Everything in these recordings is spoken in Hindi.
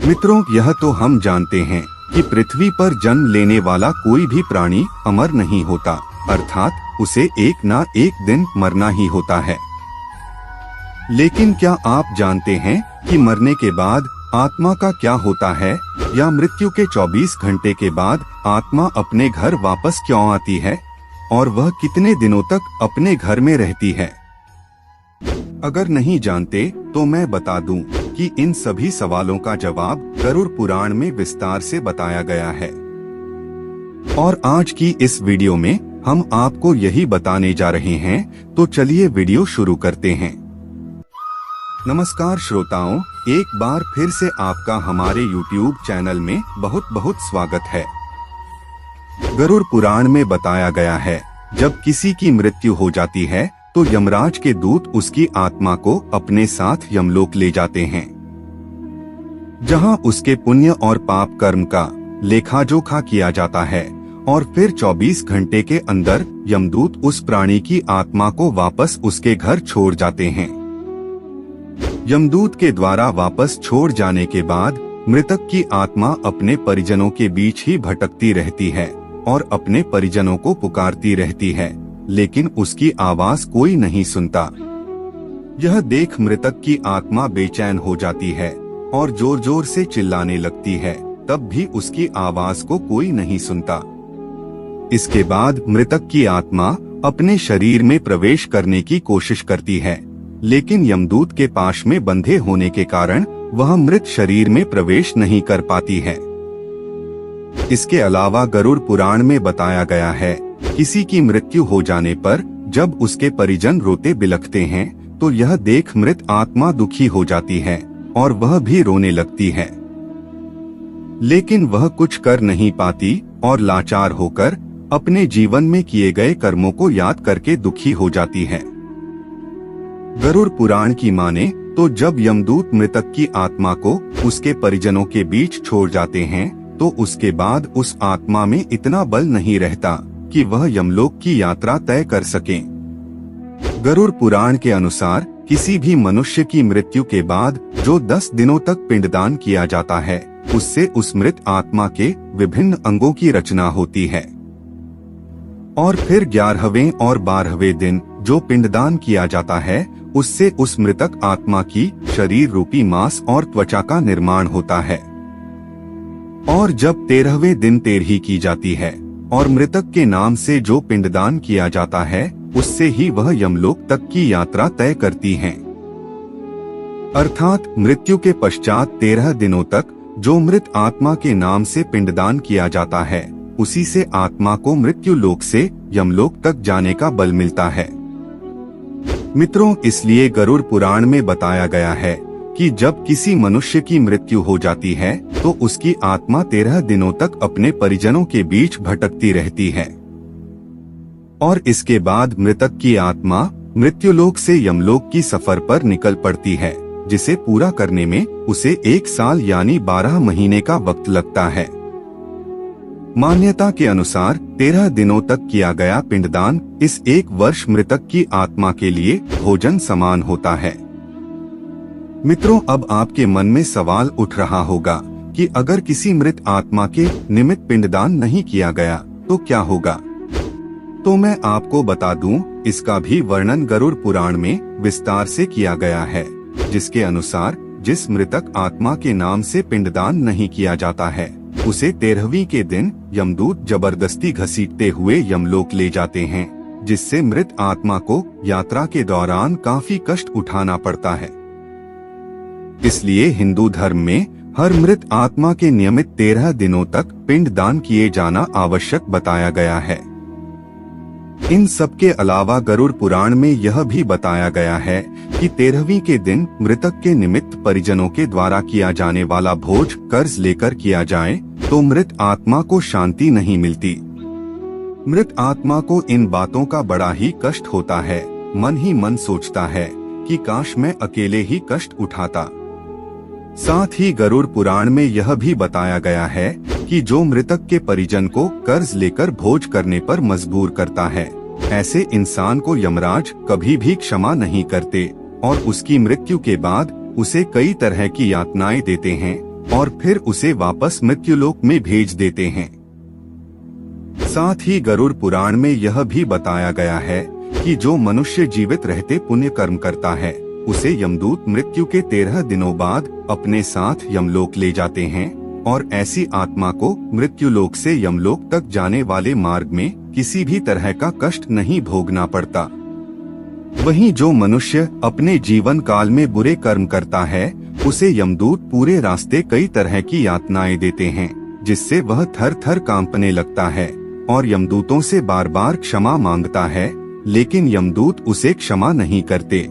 मित्रों, यह तो हम जानते हैं कि पृथ्वी पर जन्म लेने वाला कोई भी प्राणी अमर नहीं होता, अर्थात उसे एक ना एक दिन मरना ही होता है। लेकिन क्या आप जानते हैं कि मरने के बाद आत्मा का क्या होता है, या मृत्यु के 24 घंटे के बाद आत्मा अपने घर वापस क्यों आती है और वह कितने दिनों तक अपने घर में रहती है? अगर नहीं जानते तो मैं बता दूं कि इन सभी सवालों का जवाब गरुड़ पुराण में विस्तार से बताया गया है। और आज की इस वीडियो में हम आपको यही बताने जा रहे हैं, तो चलिए वीडियो शुरू करते हैं। नमस्कार श्रोताओं, एक बार फिर से आपका हमारे YouTube चैनल में बहुत बहुत स्वागत है। गरुड़ पुराण में बताया गया है, जब किसी की मृत्यु हो जाती है तो यमराज के दूत उसकी आत्मा को अपने साथ यमलोक ले जाते हैं, जहां उसके पुण्य और पाप कर्म का लेखा जोखा किया जाता है और फिर 24 घंटे के अंदर यमदूत उस प्राणी की आत्मा को वापस उसके घर छोड़ जाते हैं। यमदूत के द्वारा वापस छोड़ जाने के बाद मृतक की आत्मा अपने परिजनों के बीच ही भटकती रहती है और अपने परिजनों को पुकारती रहती है, लेकिन उसकी आवाज कोई नहीं सुनता। यह देख मृतक की आत्मा बेचैन हो जाती है और जोर जोर से चिल्लाने लगती है, तब भी उसकी आवाज को कोई नहीं सुनता। इसके बाद मृतक की आत्मा अपने शरीर में प्रवेश करने की कोशिश करती है, लेकिन यमदूत के पाश में बंधे होने के कारण वह मृत शरीर में प्रवेश नहीं कर पाती है। इसके अलावा गरुड़ पुराण में बताया गया है, किसी की मृत्यु हो जाने पर जब उसके परिजन रोते बिलखते हैं तो यह देख मृत आत्मा दुखी हो जाती है और वह भी रोने लगती है, लेकिन वह कुछ कर नहीं पाती और लाचार होकर अपने जीवन में किए गए कर्मों को याद करके दुखी हो जाती है। गरुड़ पुराण की माने तो जब यमदूत मृतक की आत्मा को उसके परिजनों के बीच छोड़ जाते हैं तो उसके बाद उस आत्मा में इतना बल नहीं रहता कि वह यमलोक की यात्रा तय कर सके। गरुड़ पुराण के अनुसार किसी भी मनुष्य की मृत्यु के बाद जो 10 दिनों तक पिंडदान किया जाता है, उससे उस मृत आत्मा के विभिन्न अंगों की रचना होती है और फिर 11वें और 12वें दिन जो पिंडदान किया जाता है, उससे उस मृतक आत्मा की शरीर रूपी मांस और त्वचा का निर्माण होता है। और जब 13वें दिन तेरही की जाती है और मृतक के नाम से जो पिंडदान किया जाता है, उससे ही वह यमलोक तक की यात्रा तय करती हैं। अर्थात मृत्यु के पश्चात 13 दिनों तक जो मृत आत्मा के नाम से पिंडदान किया जाता है, उसी से आत्मा को मृत्यु लोक से यमलोक तक जाने का बल मिलता है। मित्रों, इसलिए गरुड़ पुराण में बताया गया है कि जब किसी मनुष्य की मृत्यु हो जाती है तो उसकी आत्मा 13 दिनों तक अपने परिजनों के बीच भटकती रहती है और इसके बाद मृतक की आत्मा मृत्युलोक से यमलोक की सफर पर निकल पड़ती है, जिसे पूरा करने में उसे 1 साल यानी 12 महीने का वक्त लगता है। मान्यता के अनुसार 13 दिनों तक किया गया पिंडदान इस 1 वर्ष मृतक की आत्मा के लिए भोजन समान होता है। मित्रों, अब आपके मन में सवाल उठ रहा होगा कि अगर किसी मृत आत्मा के निमित्त पिंडदान नहीं किया गया तो क्या होगा? तो मैं आपको बता दूं, इसका भी वर्णन गरुड़ पुराण में विस्तार से किया गया है, जिसके अनुसार जिस मृतक आत्मा के नाम से पिंडदान नहीं किया जाता है, उसे 13वीं के दिन यमदूत जबरदस्ती घसीटते हुए यमलोक ले जाते हैं, जिससे मृत आत्मा को यात्रा के दौरान काफी कष्ट उठाना पड़ता है। इसलिए हिंदू धर्म में हर मृत आत्मा के नियमित 13 दिनों तक पिंड दान किए जाना आवश्यक बताया गया है। इन सब के अलावा गरुड़ पुराण में यह भी बताया गया है कि 13वीं के दिन मृतक के निमित्त परिजनों के द्वारा किया जाने वाला भोज कर्ज लेकर किया जाए तो मृत आत्मा को शांति नहीं मिलती। मृत आत्मा को इन बातों का बड़ा ही कष्ट होता है, मन ही मन सोचता है कि काश मैं अकेले ही कष्ट उठाता। साथ ही गरुड़ पुराण में यह भी बताया गया है कि जो मृतक के परिजन को कर्ज लेकर भोज करने पर मजबूर करता है, ऐसे इंसान को यमराज कभी भी क्षमा नहीं करते और उसकी मृत्यु के बाद उसे कई तरह की यातनाएं देते हैं, और फिर उसे वापस मृत्युलोक में भेज देते हैं। साथ ही गरुड़ पुराण में यह भी बताया गया है कि जो मनुष्य जीवित रहते पुण्य कर्म करता है उसे यमदूत मृत्यु के 13 दिनों बाद अपने साथ यमलोक ले जाते हैं और ऐसी आत्मा को मृत्युलोक से यमलोक तक जाने वाले मार्ग में किसी भी तरह का कष्ट नहीं भोगना पड़ता। वहीं जो मनुष्य अपने जीवन काल में बुरे कर्म करता है उसे यमदूत पूरे रास्ते कई तरह की यातनाएं देते हैं, जिससे वह थर थर कांपने लगता है और यमदूतों से बार बार क्षमा मांगता है, लेकिन यमदूत उसे क्षमा नहीं करते।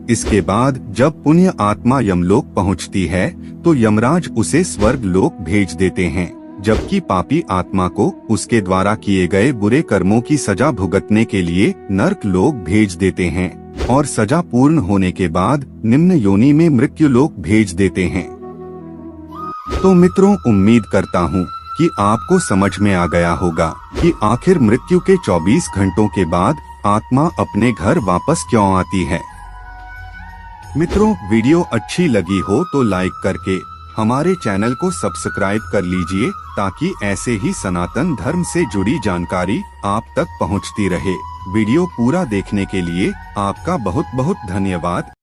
इसके बाद जब पुण्य आत्मा यमलोक पहुंचती है तो यमराज उसे स्वर्ग लोक भेज देते हैं, जबकि पापी आत्मा को उसके द्वारा किए गए बुरे कर्मों की सजा भुगतने के लिए नर्क लोक भेज देते हैं और सजा पूर्ण होने के बाद निम्न योनि में मृत्यु लोक भेज देते हैं। तो मित्रों, उम्मीद करता हूँ कि आपको समझ में आ गया होगा कि आखिर मृत्यु के 24 घंटों के बाद आत्मा अपने घर वापस क्यों आती है। मित्रों, वीडियो अच्छी लगी हो तो लाइक करके हमारे चैनल को सब्सक्राइब कर लीजिए ताकि ऐसे ही सनातन धर्म से जुड़ी जानकारी आप तक पहुंचती रहे। वीडियो पूरा देखने के लिए आपका बहुत बहुत धन्यवाद।